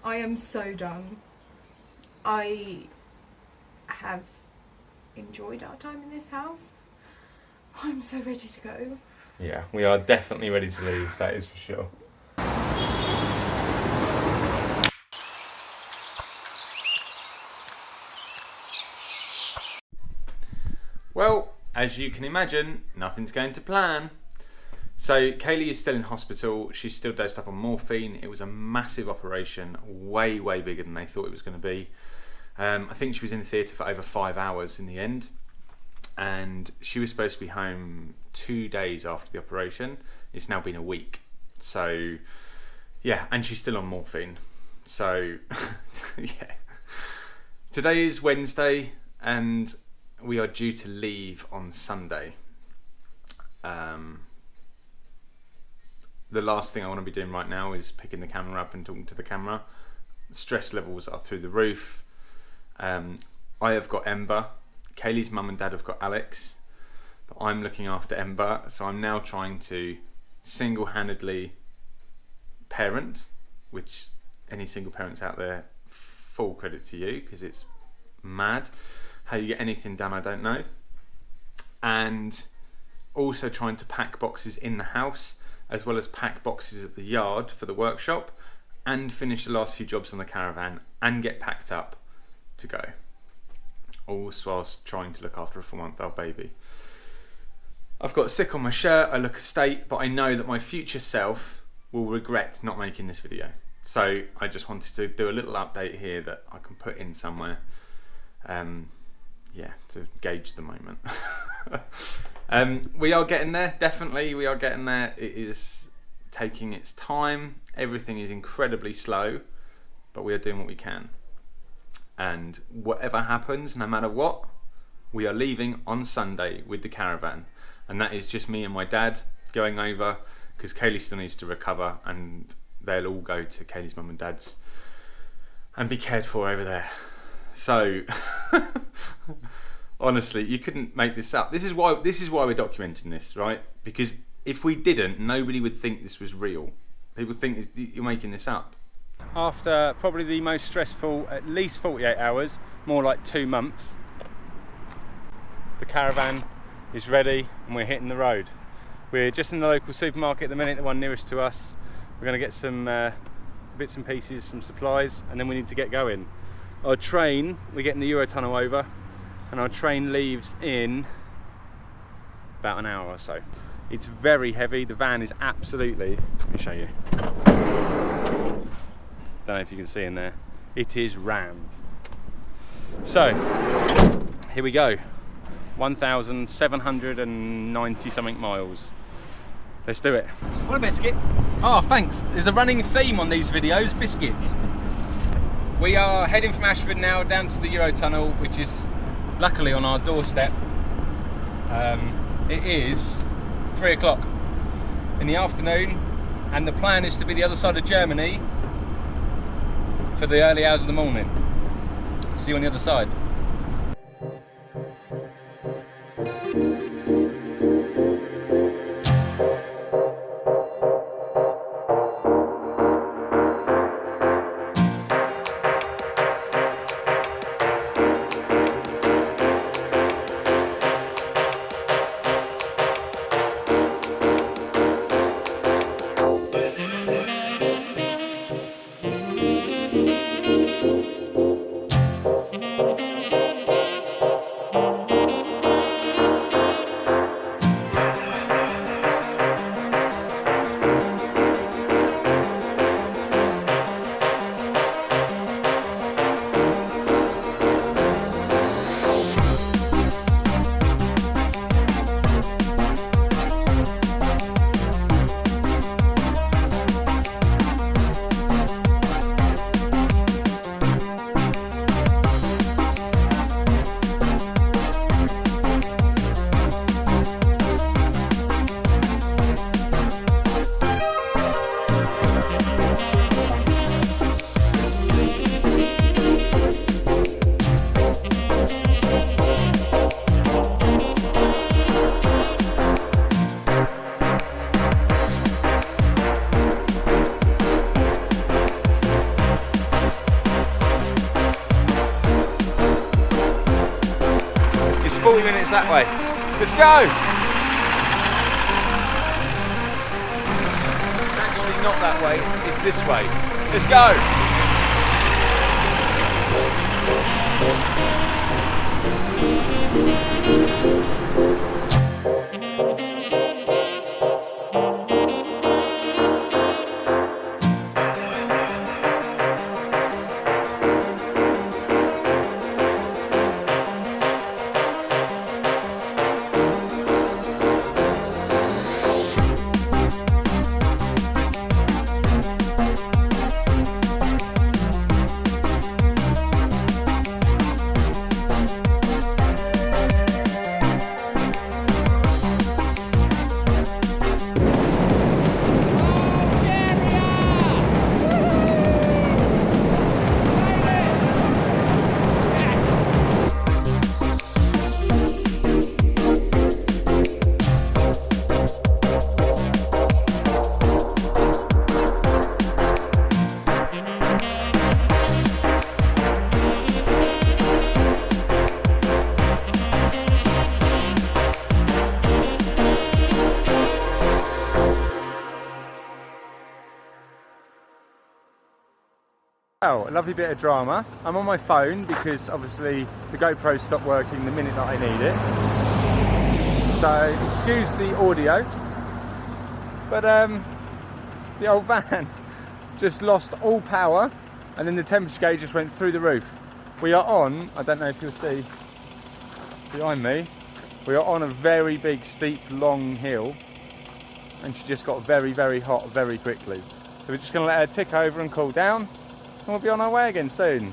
I am so done. I have enjoyed our time in this house. I'm so ready to go. Yeah, we are definitely ready to leave, that is for sure. Well, as you can imagine, nothing's going to plan. So Kaylee is still in hospital. She's still dosed up on morphine. It was a massive operation, way bigger than they thought it was going to be. I think she was in the theatre for over 5 hours in the end, and she was supposed to be home 2 days after the operation. It's now been a week. So yeah, and she's still on morphine. So yeah. Today is Wednesday and we are due to leave on Sunday. The last thing I want to be doing right now is picking the camera up and talking to the camera. Stress levels are through the roof. I have got Ember. Kaylee's mum and dad have got Alex. But I'm looking after Ember, so I'm now trying to single-handedly parent, which any single parents out there, full credit to you, because it's mad. How you get anything done, I don't know. And also trying to pack boxes in the house, as well as pack boxes at the yard for the workshop, and finish the last few jobs on the caravan, and get packed up to go. All whilst trying to look after a 4-month-old baby. I've got sick on my shirt, I look a state, but I know that my future self will regret not making this video. So I just wanted to do a little update here that I can put in somewhere. Yeah, to gauge the moment. We are getting there, definitely we are getting there. It is taking its time. Everything is incredibly slow, but we are doing what we can. And whatever happens, no matter what, we are leaving on Sunday with the caravan. And that is just me and my dad going over, because Kaylee still needs to recover, and they'll all go to Kaylee's mum and dad's and be cared for over there. So honestly, you couldn't make this up. This is why we're documenting this, right? Because if we didn't, nobody would think this was real. People think you're making this up. After probably the most stressful, at least 48 hours, more like 2 months, the caravan is ready and we're hitting the road. We're just in the local supermarket at the minute, the one nearest to us. We're going to get some bits and pieces, some supplies, and then we need to get going. Our train, we're getting the Eurotunnel over, and our train leaves in about an hour or so. It's very heavy. The van is absolutely, let me show you. Don't know if you can see in there. It is rammed. So, here we go. 1,790 something miles. Let's do it. Want a biscuit? Oh, thanks. There's a running theme on these videos, biscuits. We are heading from Ashford now down to the Eurotunnel, which is luckily on our doorstep. It is 3 o'clock in the afternoon, and the plan is to be the other side of Germany for the early hours of the morning. See you on the other side. 40 minutes that way. Let's go! It's actually not that way, it's this way. Let's go! Well, a lovely bit of drama. I'm on my phone because obviously the GoPro stopped working the minute that I need it. So excuse the audio. But the old van just lost all power and then the temperature gauge just went through the roof. We are on, I don't know if you'll see behind me, we are on a very big, steep, long hill and she just got very, very hot very quickly. So we're just going to let her tick over and cool down. And we'll be on our way again soon.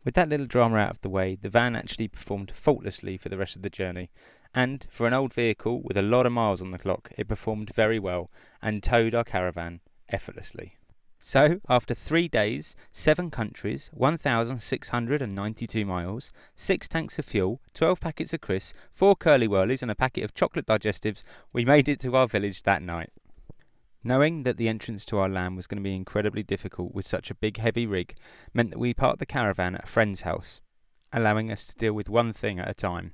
With that little drama out of the way, the van actually performed faultlessly for the rest of the journey. And for an old vehicle with a lot of miles on the clock, it performed very well and towed our caravan effortlessly. So, after 3 days, 7 countries, 1,692 miles, 6 tanks of fuel, 12 packets of crisps, 4 curly whirlies and a packet of chocolate digestives, we made it to our village that night. Knowing that the entrance to our land was going to be incredibly difficult with such a big heavy rig meant that we parked the caravan at a friend's house, allowing us to deal with one thing at a time.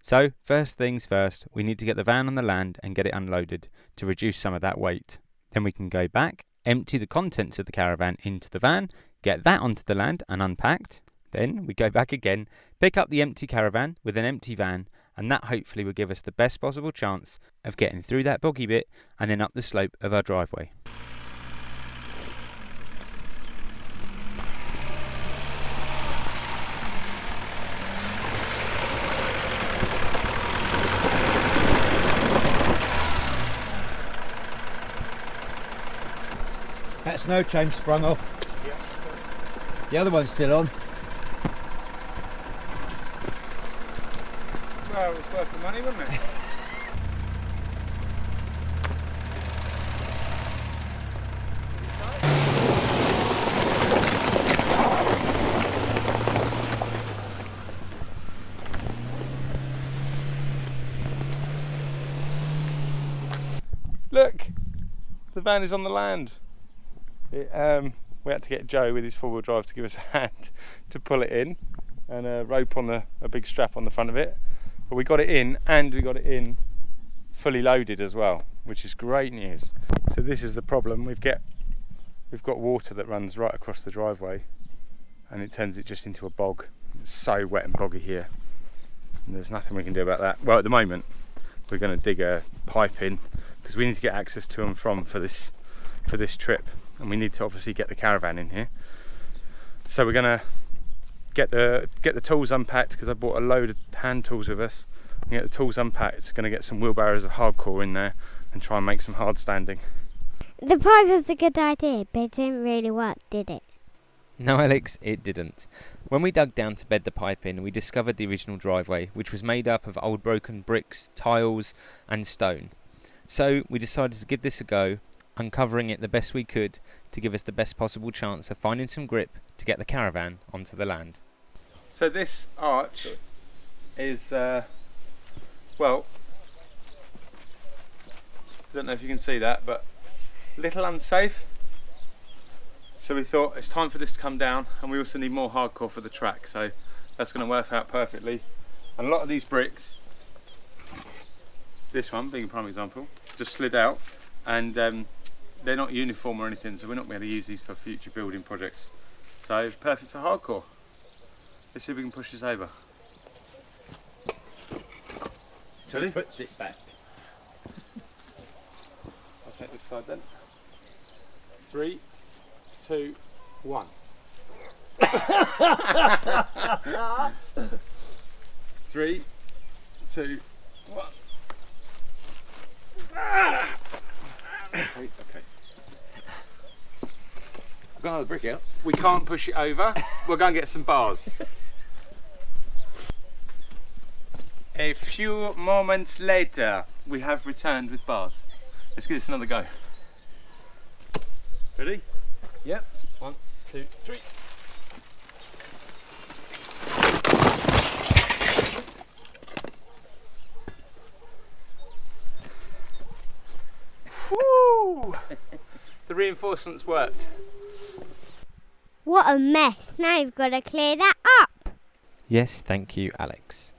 So, first things first, we need to get the van on the land and get it unloaded to reduce some of that weight. Then we can go back, empty the contents of the caravan into the van, get that onto the land and unpacked. Then we go back again, pick up the empty caravan with an empty van, and that hopefully will give us the best possible chance of getting through that boggy bit and then up the slope of our driveway. That snow chain sprung off. Yep. The other one's still on. Well, it was worth the money, wasn't it? Look, the van is on the land. We had to get Joe with his four-wheel drive to give us a hand to pull it in, and a rope on a big strap on the front of it. But we got it in, and we got it in fully loaded as well, which is great news. So this is the problem. We've got water that runs right across the driveway, and it turns it just into a bog. It's so wet and boggy here, and there's nothing we can do about that. Well, at the moment, we're going to dig a pipe in because we need to get access to and from for this trip, and we need to obviously get the caravan in here. So we're going to get the tools unpacked because I bought a load of hand tools with us. And get the tools unpacked, going to get some wheelbarrows of hardcore in there and try and make some hard standing. The pipe was a good idea, but it didn't really work, did it? No, Alex, it didn't. When we dug down to bed the pipe in, we discovered the original driveway, which was made up of old broken bricks, tiles and stone. So we decided to give this a go, uncovering it the best we could to give us the best possible chance of finding some grip to get the caravan onto the land. So this arch is, well, I don't know if you can see that, but a little unsafe. So we thought it's time for this to come down, and we also need more hardcore for the track. So That's going to work out perfectly. And a lot of these bricks, this one being a prime example, just slid out, and they're not uniform or anything, so we're not going to use these for future building projects. So perfect for hardcore. Let's see if we can push this over. Ready? Puts it back. I'll take this side then. 3, 2, 1. 3, 2, 1. Okay. I've got another brick out. We can't push it over. We're going to get some bars. A few moments later, we have returned with bars. Let's give this another go. Ready? Yep. 1, 2, 3. Whew! The reinforcements worked. What a mess. Now you've got to clear that up. Yes, thank you, Alex.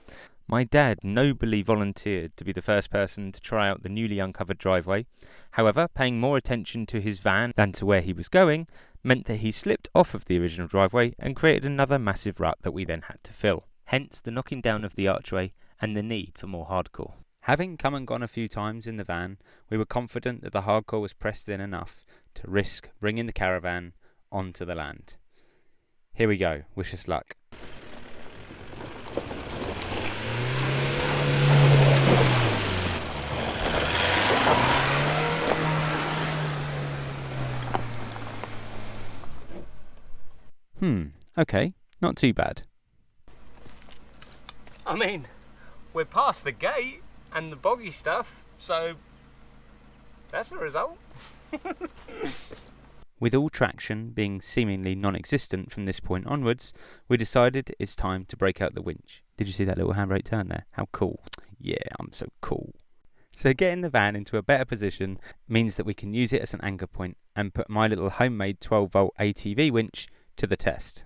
My dad nobly volunteered to be the first person to try out the newly uncovered driveway. However, paying more attention to his van than to where he was going meant that he slipped off of the original driveway and created another massive rut that we then had to fill. Hence the knocking down of the archway and the need for more hardcore. Having come and gone a few times in the van, we were confident that the hardcore was pressed in enough to risk bringing the caravan onto the land. Here we go. Wish us luck. Okay, not too bad. I mean, we're past the gate and the boggy stuff, so that's a result. With all traction being seemingly non-existent from this point onwards, we decided it's time to break out the winch. Did you see that little handbrake turn there? How cool. Yeah, I'm so cool. So getting the van into a better position means that we can use it as an anchor point and put my little homemade 12-volt ATV winch to the test.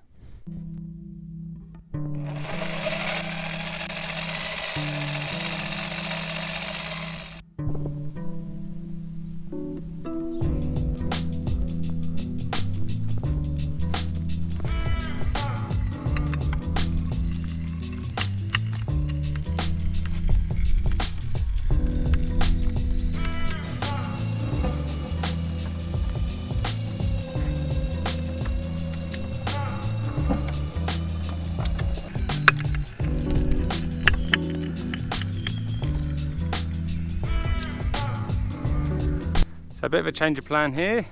So a bit of a change of plan here.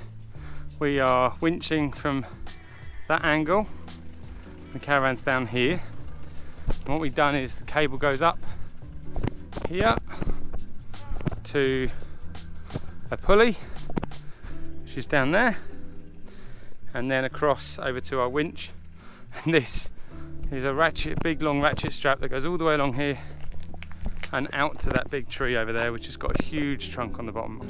We are winching from that angle. The caravan's down here. And what we've done is the cable goes up here to a pulley, which is down there, and then across over to our winch. And this is a ratchet, big long ratchet strap that goes all the way along here and out to that big tree over there, which has got a huge trunk on the bottom.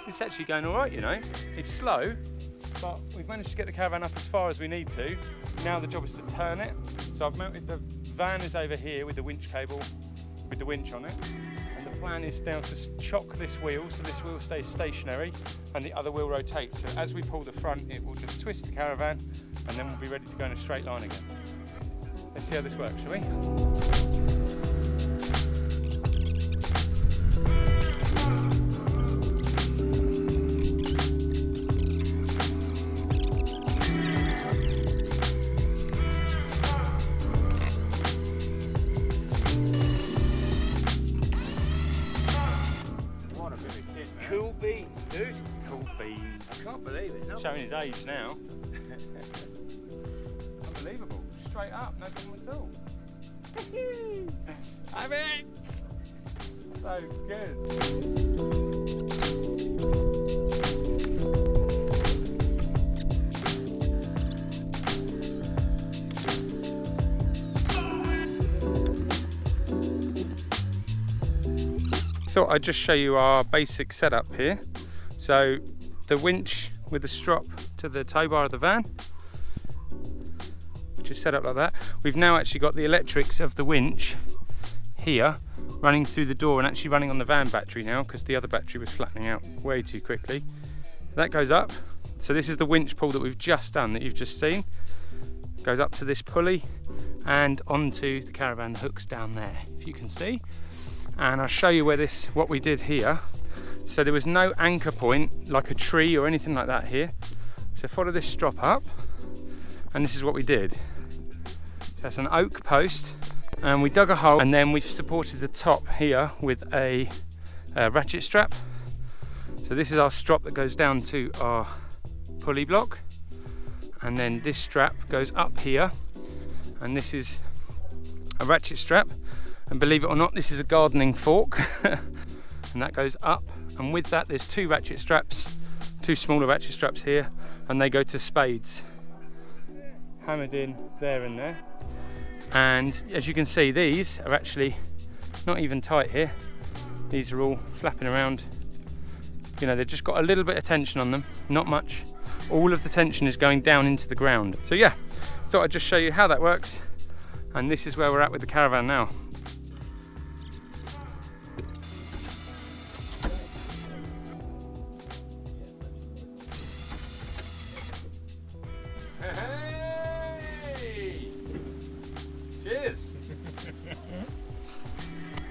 It's actually going all right, you know. It's slow, but we've managed to get the caravan up as far as we need to. Now the job is to turn it. So I've mounted the van is over here with the winch cable, with the winch on it. And the plan is now to chock this wheel so this wheel stays stationary and the other wheel rotates. So as we pull the front, it will just twist the caravan and then we'll be ready to go in a straight line again. Let's see how this works, shall we? Cool beans, dude. Cool beans. I can't believe it. No. Showing his age now. Unbelievable. Straight up, no problem at all. Have it! So good. Thought I'd just show you our basic setup here. So the winch with the strop to the tow bar of the van, just set up like that. We've now actually got the electrics of the winch here running through the door and actually running on the van battery now, because the other battery was flattening out way too quickly. That goes up. So this is the winch pull that we've just done, that you've just seen. Goes up to this pulley and onto the caravan hooks down there, if you can see. And I'll show you what we did here. So there was no anchor point like a tree or anything like that here. So follow this strop up, and this is what we did. So that's an oak post, and we dug a hole, and then we've supported the top here with a ratchet strap. So this is our strop that goes down to our pulley block, and then this strap goes up here, and this is a ratchet strap, and believe it or not, this is a gardening fork. And that goes up, and with that there's two ratchet straps, two smaller ratchet straps here, and they go to spades hammered in there and there. And as you can see, these are actually not even tight here. These are all flapping around. You know, they've just got a little bit of tension on them, not much. All of the tension is going down into the ground. So yeah, thought I'd just show you how that works. And this is where we're at with the caravan now. Hey! Cheers!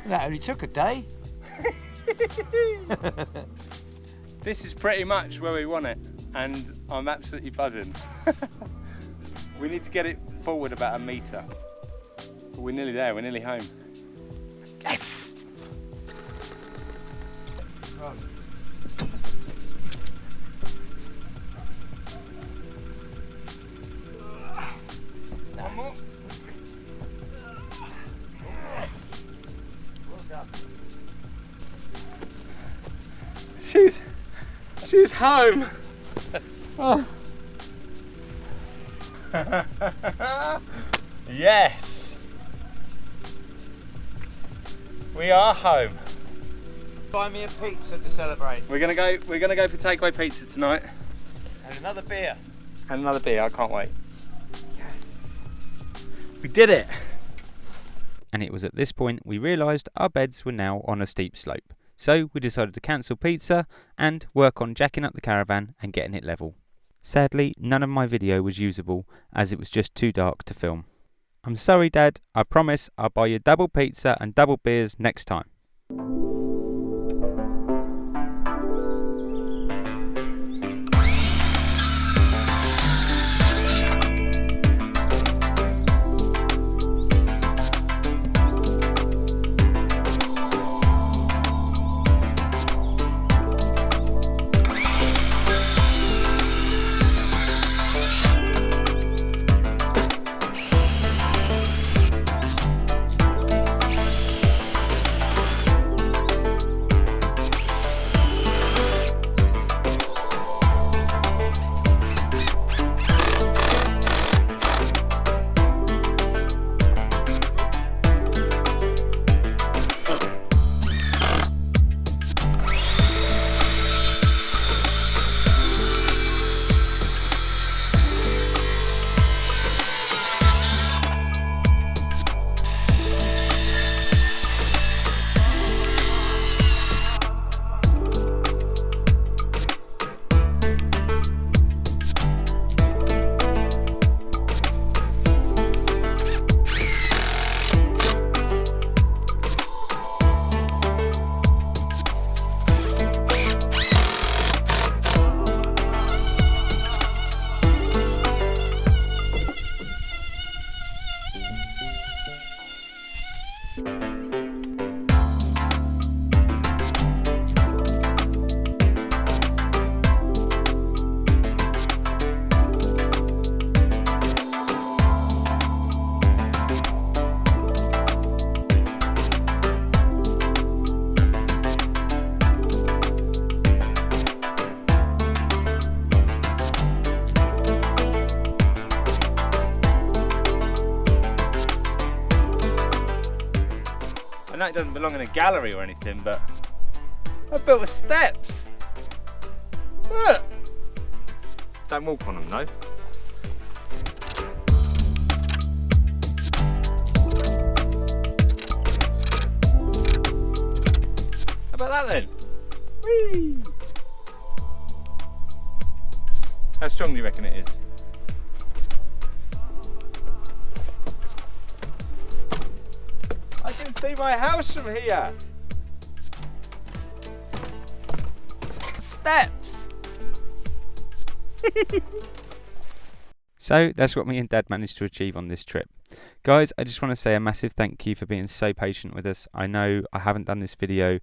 That only took a day. This is pretty much where we want it, and I'm absolutely buzzing. We need to get it forward about 1 metre. But we're nearly there, we're nearly home. Yes! One more. She's home. Oh. Yes. We are home. Buy me a pizza to celebrate. We're gonna go for takeaway pizza tonight. And another beer. And another beer, I can't wait. Yes. We did it. And it was at this point we realised our beds were now on a steep slope. So we decided to cancel pizza and work on jacking up the caravan and getting it level. Sadly, none of my video was usable as it was just too dark to film. I'm sorry, Dad. I promise I'll buy you double pizza and double beers next time. I know it doesn't belong in a gallery or anything, but I built the steps. Don't walk on them though. How about that then? Whee! How strong do you reckon it is? I can see my house from here. Steps. So that's what me and Dad managed to achieve on this trip. Guys, I just want to say a massive thank you for being so patient with us. I know I haven't done this video.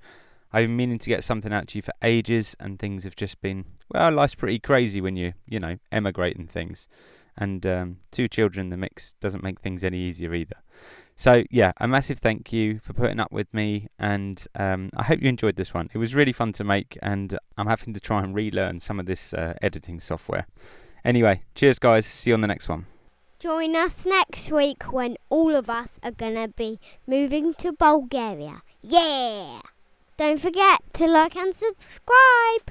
I've been meaning to get something out to you for ages, and things have just been, well, life's pretty crazy when you know, emigrate and things. And 2 children in the mix doesn't make things any easier either. So yeah, a massive thank you for putting up with me, and I hope you enjoyed this one. It was really fun to make, and I'm having to try and relearn some of this editing software. Anyway, cheers guys, see you on the next one. Join us next week when all of us are going to be moving to Bulgaria. Yeah! Don't forget to like and subscribe.